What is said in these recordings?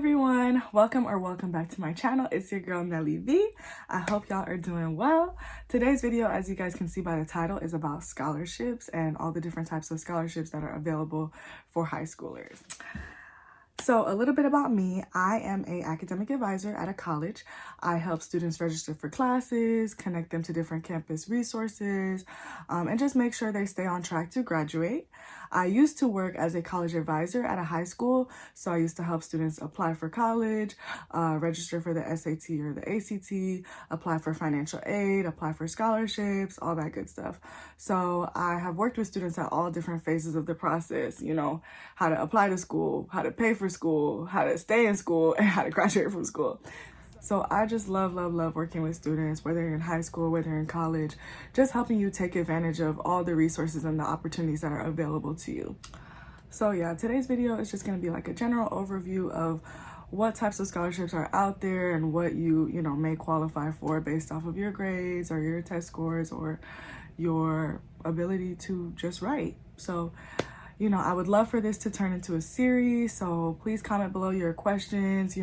everyone, welcome back to my channel. It's your girl Nelly V. I hope y'all are doing well. Today's video, as you guys can see by the title, is about scholarships and all the different types of scholarships that are available for high schoolers. So a little bit about me. I am an academic advisor at a college. I help students register for classes, connect them to different campus resources, and just make sure they stay on track to graduate. I used to work as a college advisor at a high school, so I used to help students apply for college, register for the SAT or the ACT, apply for financial aid, apply for scholarships, all that good stuff. So I have worked with students at all different phases of the process, you know, how to apply to school, how to pay for school, how to stay in school, and how to graduate from school. So I just love working with students, whether you're in high school, whether you're in college, just helping you take advantage of all the resources and the opportunities that are available to you. So yeah, today's video is just going to be like a general overview of what types of scholarships are out there and what you may qualify for based off of your grades or your test scores or your ability to just write. So I would love for this to turn into a series, so please comment below your questions,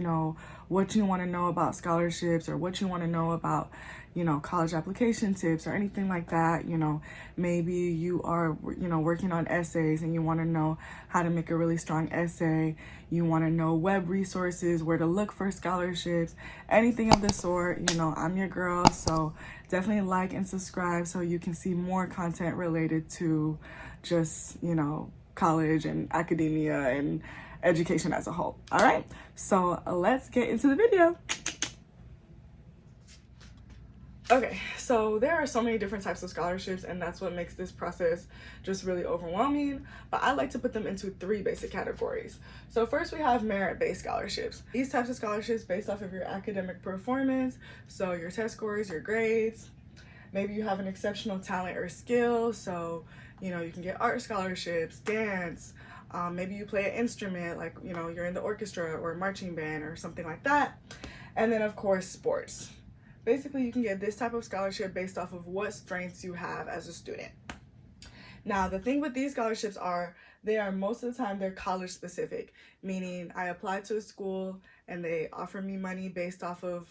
what you want to know about scholarships or what you want to know about, college application tips or anything like that. Maybe you are, working on essays and you want to know how to make a really strong essay. You want to know web resources, where to look for scholarships, anything of the sort. I'm your girl, so definitely like and subscribe so you can see more content related to just, college and academia and education as a whole. All right, so let's get into the video. Okay, so there are so many different types of scholarships, and that's what makes this process just really overwhelming, but I like to put them into three basic categories. So first we have merit-based scholarships. These types of scholarships based off of your academic performance, so your test scores, your grades. Maybe you have an exceptional talent or skill, so you can get art scholarships, dance, maybe you play an instrument, like you're in the orchestra or marching band or something like that. And then of course sports. Basically you can get this type of scholarship based off of what strengths you have as a student. Now the thing with these scholarships are, most of the time they're college specific, meaning I apply to a school and they offer me money based off of,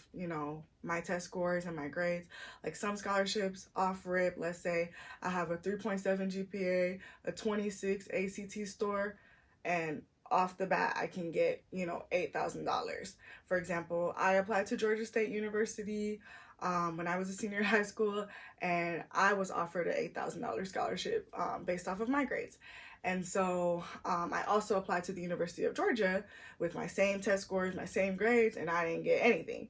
my test scores and my grades. Like some scholarships offer it, let's say I have a 3.7 GPA, a 26 ACT score, and off the bat I can get, $8,000. For example, I applied to Georgia State University when I was a senior in high school, and I was offered an $8,000 scholarship based off of my grades. And so I also applied to the University of Georgia with my same test scores, my same grades, and I didn't get anything.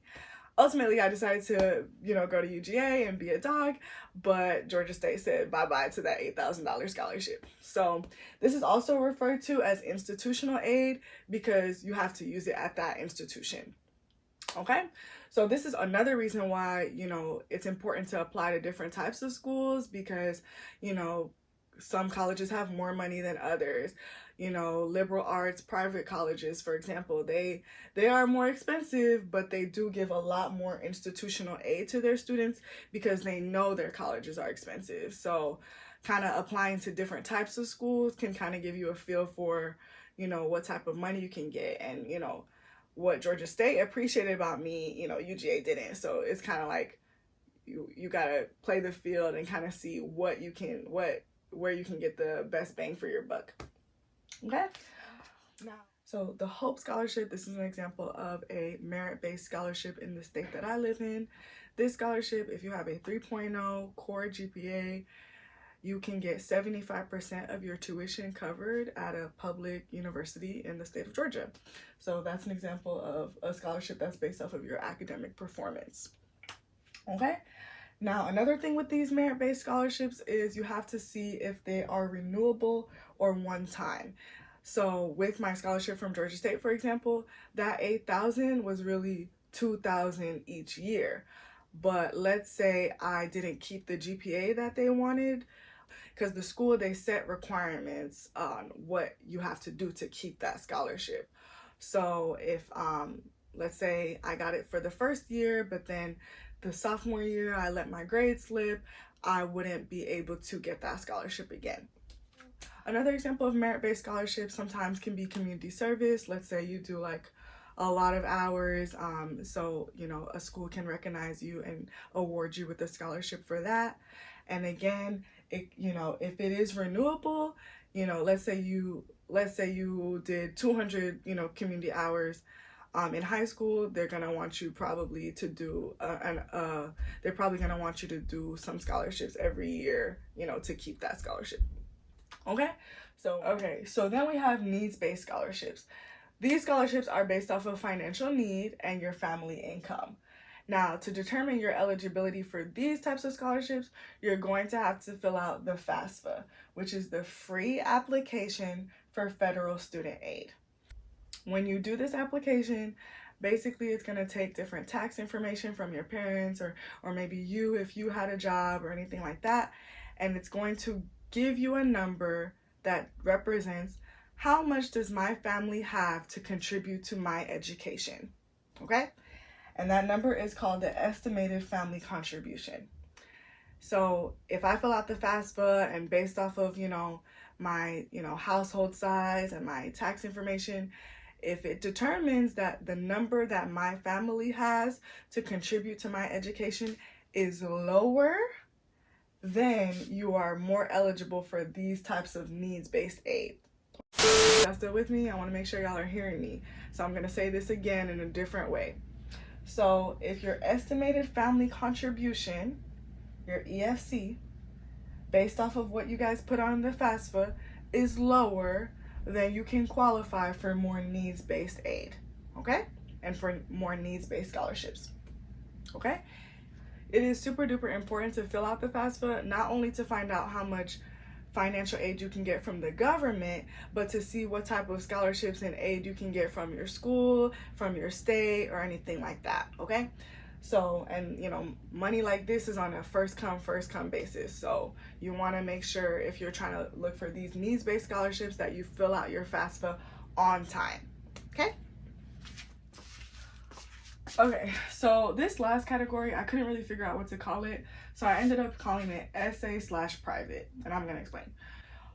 Ultimately, I decided to, go to UGA and be a dog, but Georgia State said bye-bye to that $8,000 scholarship. So this is also referred to as institutional aid because you have to use it at that institution. Okay, so this is another reason why, it's important to apply to different types of schools because, some colleges have more money than others. Liberal arts, private colleges, for example, they are more expensive, but they do give a lot more institutional aid to their students because they know their colleges are expensive. So kind of applying to different types of schools can kind of give you a feel for, what type of money you can get. And, what Georgia State appreciated about me, UGA didn't. So it's kind of like you got to play the field and kind of see where you can get the best bang for your buck. Okay, now, so the Hope Scholarship, this is an example of a merit-based scholarship in the state that I live in. This scholarship, if you have a 3.0 core GPA, you can get 75% of your tuition covered at a public university in the state of Georgia. So that's an example of a scholarship that's based off of your academic performance. Okay. Now, another thing with these merit-based scholarships is you have to see if they are renewable or one time. So with my scholarship from Georgia State, for example, that $8,000 was really $2,000 each year. But let's say I didn't keep the GPA that they wanted, because the school, they set requirements on what you have to do to keep that scholarship. So if, let's say I got it for the first year, but then the sophomore year I let my grades slip, I wouldn't be able to get that scholarship again. Another example of merit-based scholarships sometimes can be community service. Let's say you do like a lot of hours, so a school can recognize you and award you with a scholarship for that. And again, if it is renewable, let's say you did 200 community hours in high school, they're gonna want you probably to do they're probably gonna want you to do some scholarships every year, to keep that scholarship. Okay, so then we have needs-based scholarships. These scholarships are based off of financial need and your family income. Now, to determine your eligibility for these types of scholarships, you're going to have to fill out the FAFSA, which is the free application for federal student aid. When you do this application, basically it's going to take different tax information from your parents or maybe you if you had a job or anything like that, and it's going to give you a number that represents how much does my family have to contribute to my education, okay? And that number is called the estimated family contribution. So if I fill out the FAFSA and based off of, my, household size and my tax information, if it determines that the number that my family has to contribute to my education is lower, then you are more eligible for these types of needs-based aid. Y'all still with me? I want to make sure y'all are hearing me. So I'm going to say this again in a different way. So if your estimated family contribution, your EFC, based off of what you guys put on the FAFSA, is lower, then you can qualify for more needs-based aid, okay? And for more needs-based scholarships, okay? It is super duper important to fill out the FAFSA, not only to find out how much financial aid you can get from the government, but to see what type of scholarships and aid you can get from your school, from your state, or anything like that, okay? So, and money like this is on a first come basis. So you want to make sure if you're trying to look for these needs-based scholarships that you fill out your FAFSA on time, okay? Okay, so this last category, I couldn't really figure out what to call it. So I ended up calling it essay/private, and I'm gonna explain.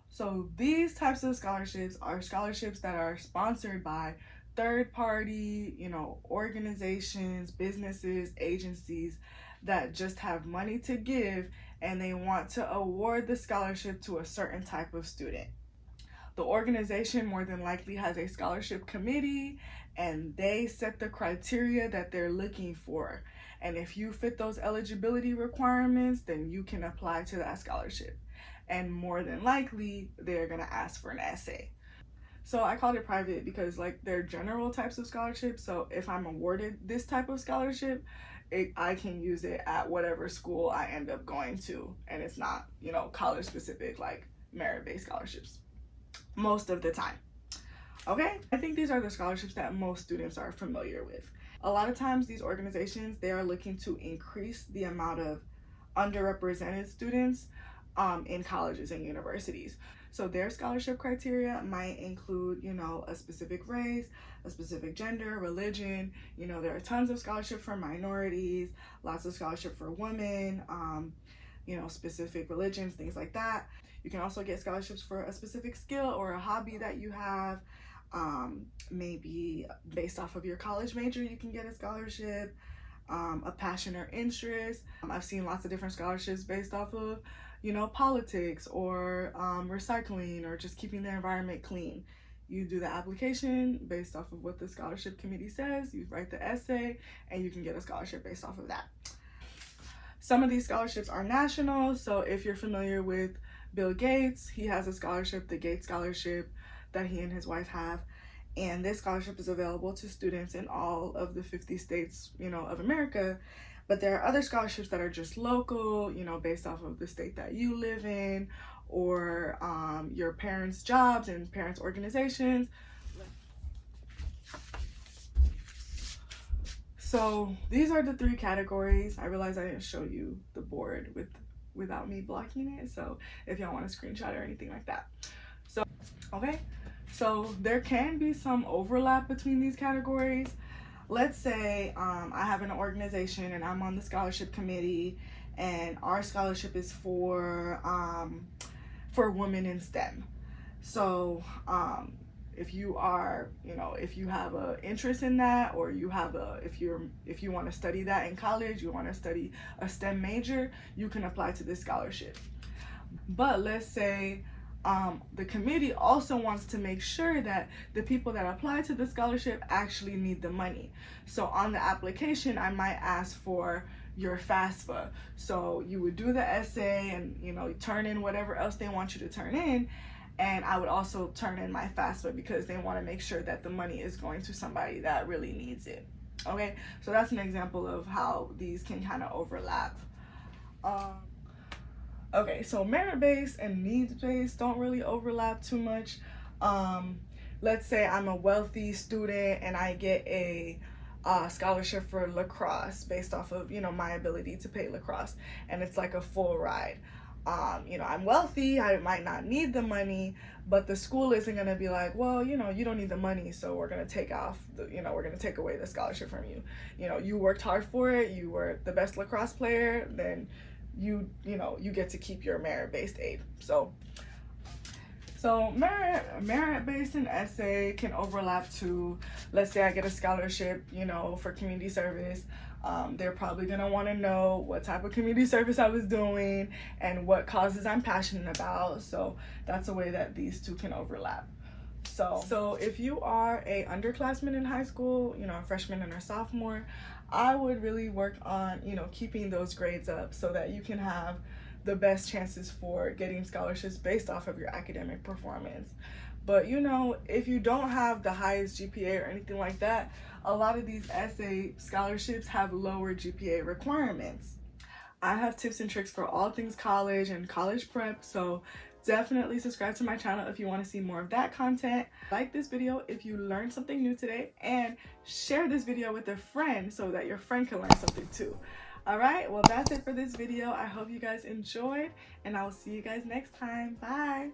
So these types of scholarships are scholarships that are sponsored by third-party, organizations, businesses, agencies that just have money to give, and they want to award the scholarship to a certain type of student. The organization more than likely has a scholarship committee, and they set the criteria that they're looking for. And if you fit those eligibility requirements, then you can apply to that scholarship. And more than likely, they're gonna ask for an essay. So I called it private because they're general types of scholarships. So if I'm awarded this type of scholarship, I can use it at whatever school I end up going to. And it's not, college specific, like merit-based scholarships most of the time. Okay, I think these are the scholarships that most students are familiar with. A lot of times these organizations, they are looking to increase the amount of underrepresented students in colleges and universities. So their scholarship criteria might include, a specific race, a specific gender, religion. There are tons of scholarship for minorities, lots of scholarship for women, specific religions, things like that. You can also get scholarships for a specific skill or a hobby that you have. Maybe based off of your college major, you can get a scholarship, a passion or interest. I've seen lots of different scholarships based off of, politics or recycling or just keeping the environment clean. You do the application based off of what the scholarship committee says, you write the essay, and you can get a scholarship based off of that. Some of these scholarships are national, so if you're familiar with Bill Gates, he has a scholarship, the Gates Scholarship, that he and his wife have, and this scholarship is available to students in all of the 50 states, of America. But there are other scholarships that are just local, based off of the state that you live in, or your parents' jobs and parents' organizations. So these are the three categories. I realized I didn't show you the board without me blocking it, so if y'all want to screenshot or anything like that. So, okay, so there can be some overlap between these categories. Let's say I have an organization and I'm on the scholarship committee, and our scholarship is for women in STEM. So if you are, you know, if you have an interest in that, or you have if you want to study that in college, you want to study a STEM major, you can apply to this scholarship. But let's say the committee also wants to make sure that the people that apply to the scholarship actually need the money. So on the application, I might ask for your FAFSA. So you would do the essay and, you know, turn in whatever else they want you to turn in. And I would also turn in my FAFSA because they want to make sure that the money is going to somebody that really needs it. Okay, so that's an example of how these can kind of overlap. Okay, so merit-based and needs-based don't really overlap too much. Let's say I'm a wealthy student and I get a scholarship for lacrosse based off of, you know, my ability to pay lacrosse, and it's like a full ride. You know, I'm wealthy, I might not need the money, but the school isn't going to be like, well, you know, you don't need the money, so we're going to take off the, you know, we're going to take away the scholarship from you. You know, you worked hard for it, you were the best lacrosse player, then you know, you get to keep your merit-based aid. So merit-based and essay can overlap too. Let's say I get a scholarship, you know, for community service. They're probably gonna want to know what type of community service I was doing and what causes I'm passionate about. So that's a way that these two can overlap. So if you are a underclassman in high school, you know, a freshman and a sophomore, I would really work on, you know, keeping those grades up so that you can have the best chances for getting scholarships based off of your academic performance. But, you know, if you don't have the highest GPA or anything like that, a lot of these essay scholarships have lower GPA requirements. I have tips and tricks for all things college and college prep, so definitely subscribe to my channel if you want to see more of that content. Like this video if you learned something new today, and share this video with a friend so that your friend can learn something too. All right, well, that's it for this video. I hope you guys enjoyed, and I will see you guys next time. Bye.